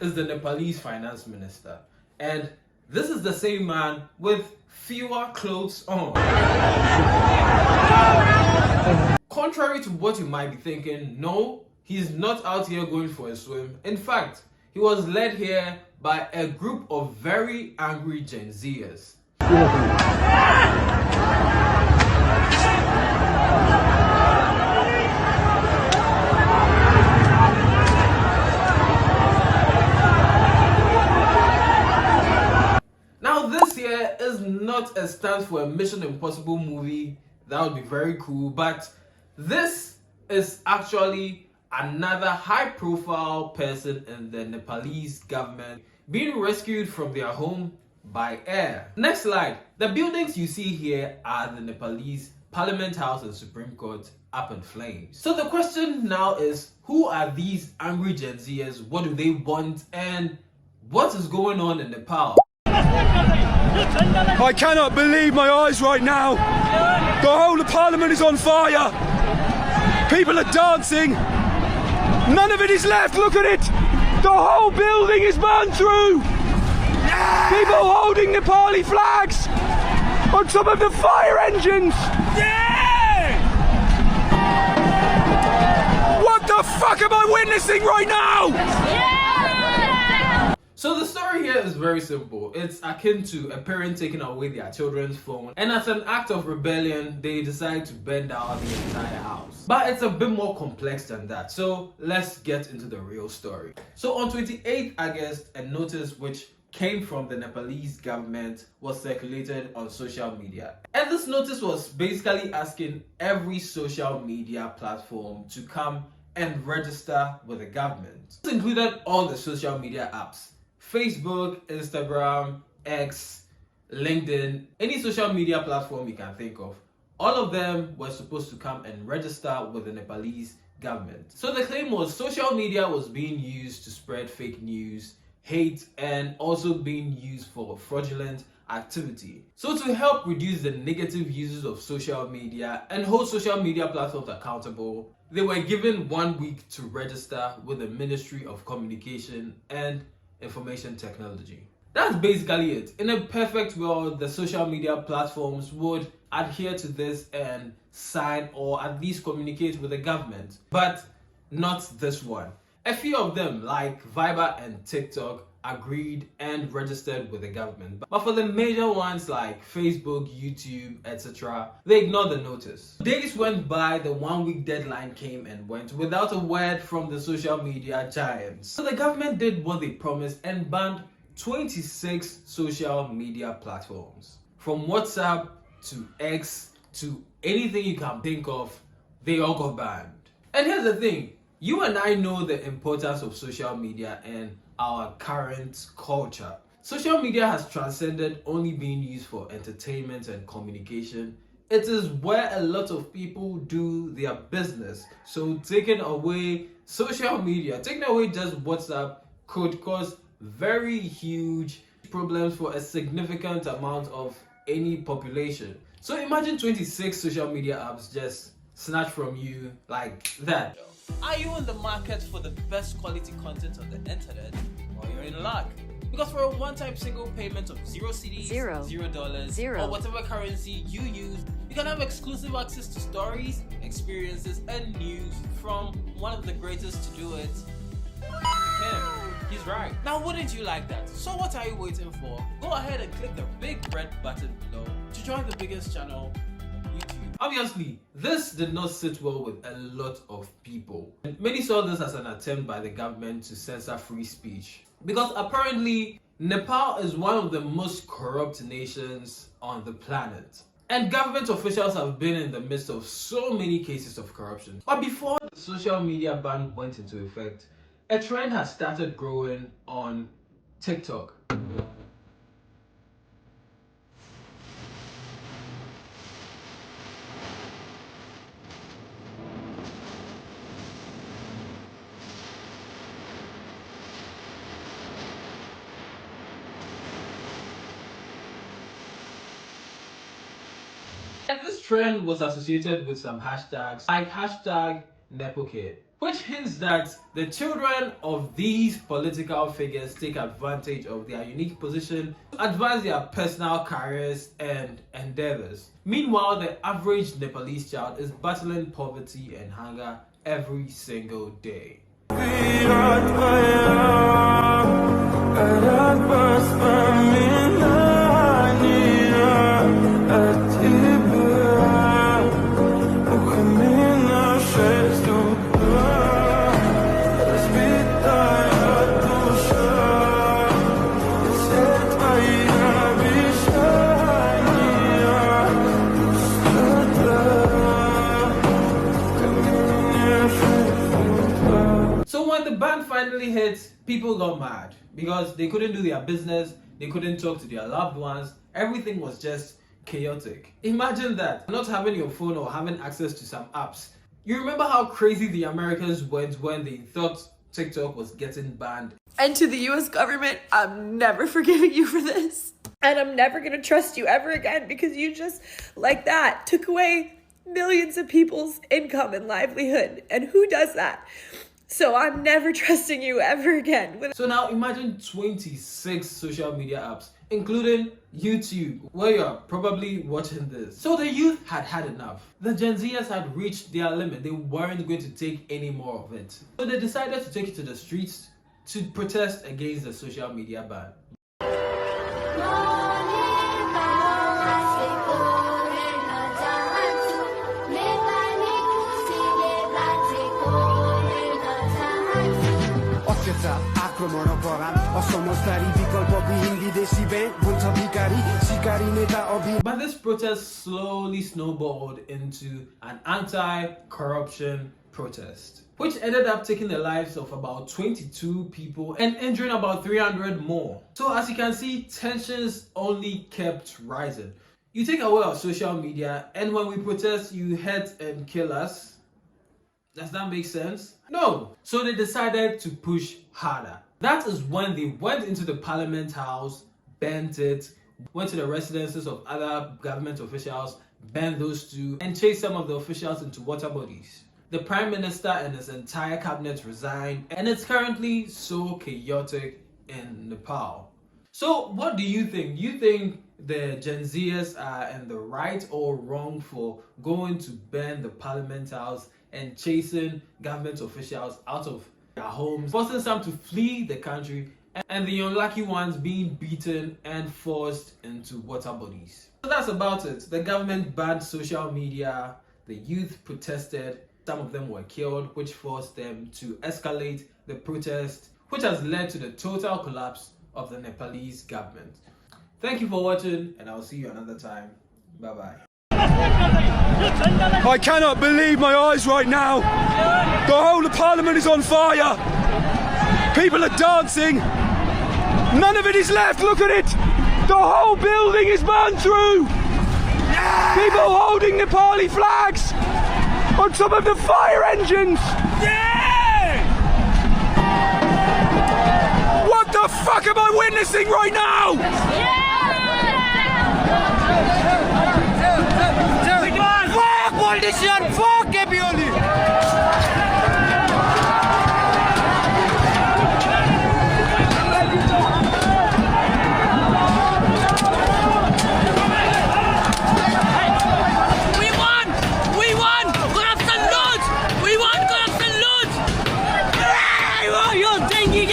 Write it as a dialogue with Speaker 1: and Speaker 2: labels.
Speaker 1: is the Nepalese finance minister, and this is the same man with fewer clothes on. Contrary to what you might be thinking, no, he's not out here going for a swim. In fact, he was led here by a group of very angry Gen Zers. Now this here is not a stunt for a Mission Impossible movie. That would be very cool, but this is actually another high-profile person in the Nepalese government being rescued from their home by air. Next slide. The buildings you see here are the Nepalese Parliament House and Supreme Court up in flames. So the question now is, who are these angry Gen Zers? What do they want? And what is going on in Nepal?
Speaker 2: I cannot believe my eyes right now. The whole of Parliament is on fire. People are dancing. None of it is left. Look at it. The whole building is burned through. Yeah! People holding Nepali flags on top of the fire engines. Yeah! What the fuck am I witnessing right now? Yeah!
Speaker 1: So the story here is very simple. It's akin to a parent taking away their children's phone, and as an act of rebellion, they decide to burn down the entire house. But it's a bit more complex than that, so let's get into the real story. So on 28th August, a notice which came from the Nepalese government was circulated on social media. And this notice was basically asking every social media platform to come and register with the government. This included all the social media apps. Facebook, Instagram, X, LinkedIn, any social media platform you can think of. All of them were supposed to come and register with the Nepalese government. So the claim was social media was being used to spread fake news, hate, and also being used for fraudulent activity. So to help reduce the negative uses of social media and hold social media platforms accountable, they were given 1 week to register with the Ministry of Communication and Information Technology. That's basically it. In a perfect world, the social media platforms would adhere to this and sign or at least communicate with the government, but not this one. A few of them, like Viber and TikTok, agreed and registered with the government. But for the major ones like Facebook, YouTube, etc., they ignored the notice. Days went by, the 1 week deadline came and went without a word from the social media giants. So the government did what they promised and banned 26 social media platforms. From WhatsApp to X to anything you can think of, they all got banned. And here's the thing, you and I know the importance of social media and our current culture. Social media has transcended only being used for entertainment and communication. It is where a lot of people do their business. So taking away social media, taking away just WhatsApp could cause very huge problems for a significant amount of any population. So imagine 26 social media apps just snatched from you like that.
Speaker 3: Are you in the market for the best quality content on the internet? Well, you're in luck. Because for a one-time single payment of 0 cedis, $0, or whatever currency you use, you can have exclusive access to stories, experiences, and news from one of the greatest to do it. Him. He's right. Now, wouldn't you like that? So what are you waiting for? Go ahead and click the big red button below to join the biggest channel on YouTube.
Speaker 1: Obviously, this did not sit well with a lot of people. Many saw this as an attempt by the government to censor free speech. Because apparently, Nepal is one of the most corrupt nations on the planet. And government officials have been in the midst of so many cases of corruption. But before the social media ban went into effect, a trend has started growing on TikTok. And this trend was associated with some hashtags like hashtag Nepokid. which hints that the children of these political figures take advantage of their unique position to advance their personal careers and endeavors. Meanwhile, the average Nepalese child is battling poverty and hunger every single day. The ban finally hit, people got mad because they couldn't do their business, they couldn't talk to their loved ones, everything was just chaotic. Imagine that, not having your phone or having access to some apps. You remember how crazy the Americans went when they thought TikTok was getting banned?
Speaker 4: And to the US government, I'm never forgiving you for this. And I'm never gonna trust you ever again because you just, like that, took away millions of people's income and livelihood. And who does that? So I'm never trusting you ever again.
Speaker 1: So now imagine 26 social media apps, including YouTube, where you're probably watching this. So the youth had had enough. The Gen Zers had reached their limit. They weren't going to take any more of it. So they decided to take it to the streets to protest against the social media ban. But this protest slowly snowballed into an anti-corruption protest, which ended up taking the lives of about 22 people and injuring about 300 more. So as you can see, tensions only kept rising. You take away our social media, and when we protest, you hurt and kill us. Does that make sense? No. So they decided to push harder. That is when they went into the Parliament House, bent it, went to the residences of other government officials, bent those too, and chased some of the officials into water bodies. The Prime Minister and his entire cabinet resigned, and it's currently so chaotic in Nepal. So what do you think? You think the Gen Zers are in the right or wrong for going to burn the Parliament House and chasing government officials out of their homes, forcing some to flee the country, and the unlucky ones being beaten and forced into water bodies? So that's about it. The government banned social media, the youth protested, some of them were killed, which forced them to escalate the protest, which has led to the total collapse of the Nepalese government. Thank you for watching, and I'll see you another time. Bye-bye.
Speaker 2: I cannot believe my eyes right now. The whole of Parliament is on fire. People are dancing. None of it is left. Look at it. The whole building is burned through. Yeah! People holding Nepali flags on top of the fire engines. Yeah! What the fuck am I witnessing right now? Yeah! Fuck politician, fuck everybody! We won! Corruption loot! We won corruption loot! You're thinking